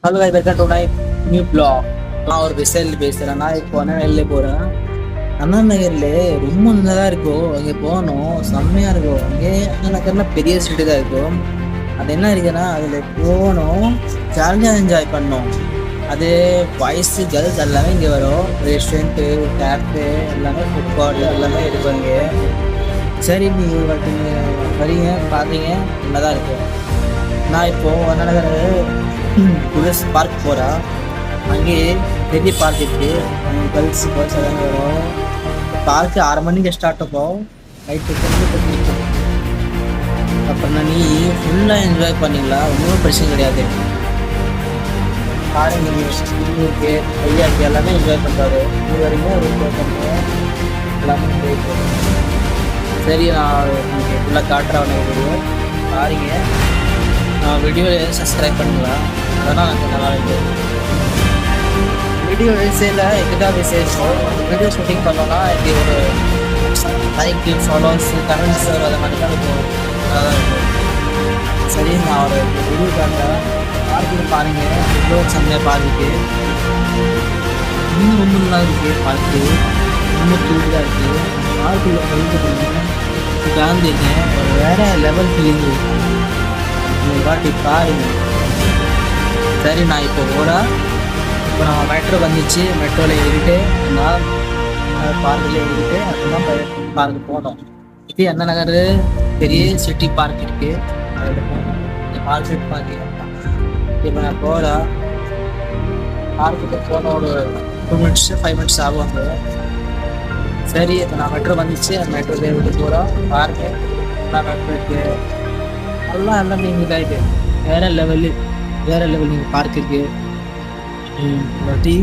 Hello guys, welcome to my new blog. நான் ஒரு விசைல் பேசுகிறேன். நான் இப்போ வெளில போகிறேன். அண்ணா நகரில் ரொம்ப நல்லா இருக்கும். அங்கே போகணும், செம்மையாக இருக்கும். அங்கே அண்ணா நகர்னா பெரிய சிட்டி தான் இருக்கும். அது என்ன இருக்குன்னா அதில் போகணும், ஜாலியாக என்ஜாய் பண்ணோம். அது பாய்ஸு கேர்ள்ஸ் எல்லாமே இங்கே வரும். ரெஸ்டாரண்ட்டு, கேஃபே எல்லாமே, ஃபுட் கோர்ட் எல்லாமே இருக்கும் இங்கே. சரி, நீங்கள் வரீங்க, பார்த்தீங்க, நல்லா தான் இருக்கும். நான் இப்போது அண்ணா நகர் டூரிஸ்ட் பார்க் போகிறா. அங்கேயே பெரிய பார்க் இருக்குது. கேர்ள்ஸ் எல்லாமே வரும். பார்க்கு 6 மணிக்கு ஸ்டார்ட் ஆகும், நைட்டு 10 மணிக்கு. அப்புறம் நீ ஃபுல்லாக என்ஜாய் பண்ணிங்களா, ஒன்றும் பிரச்சனை கிடையாது. பாருங்க, உங்களுக்கு ஐயாக்கு எல்லாமே என்ஜாய் பண்ணுறாரு. இது வரைக்கும் ஒரு என்ஜாய் பண்ணுறேன், எல்லாமே என்ஜாய் பண்ணுறேன். சரி, நான் உங்களுக்கு ஃபுல்லாக காட்டுறேன் வீடியோ பாருங்க. நான் வீடியோவில் சப்ஸ்கிரைப் பண்ணுங்களா, அதெல்லாம் எனக்கு நல்லா இருக்குது. வீடியோ விசையில் இதுதான் விசேஷம். வீடியோ ஷூட்டிங் பண்ணோன்னா இப்படி ஒரு லைக், ஃபாலோவர்ஸ், கமெண்ட்ஸ் அதை மாதிரி தான் இருக்கும், நல்லா தான் இருக்கும். சரி, நான் ஒரு வீடியோ காட்டுறேன், பார்க்கு பாருங்கள். எவ்வளோ செம்மையாக பார்க்கு, இன்னும் ரொம்ப நல்லா இருக்குது. பார்க்கு ரொம்ப தூளாக இருக்குது. பார்க்குள்ள போயிட்டு காந்திங்க ஒரு வேறு லெவல் ஃபீலிங் இருக்குது. நீங்கள் பாட்டி பாருங்கள். சரி, நான் இப்போ இப்போ நம்ம மெட்ரோ வந்துச்சு. மெட்ரோவில் ஏறிக்கிட்டு நான் பார்க்கில் ஏறிக்கிட்டு அதுதான் பார்க்கு போனோம். இப்போ அண்ணா நகர் பெரிய சிட்டி பார்க் இருக்குது, அதில் போனோம். இந்த மார்க்கெட் பார்க்கு இப்போ நான் போகிறேன். பார்க்குக்கு போன ஒரு 2 மினிட்ஸ் 5 மினிட்ஸ் ஆகுவாங்க. சரி, இப்போ நான் மெட்ரோ வந்துச்சு. அந்த மெட்ரோவில் ஏறிட்டு போகிறோம். பார்க்கு எல்லாம் மெட்ரோ இருக்குது, எல்லாம் நீங்கள் இதாகிட்டு வேறு லெவல் நீங்கள் பார்க் இருக்குது. டீ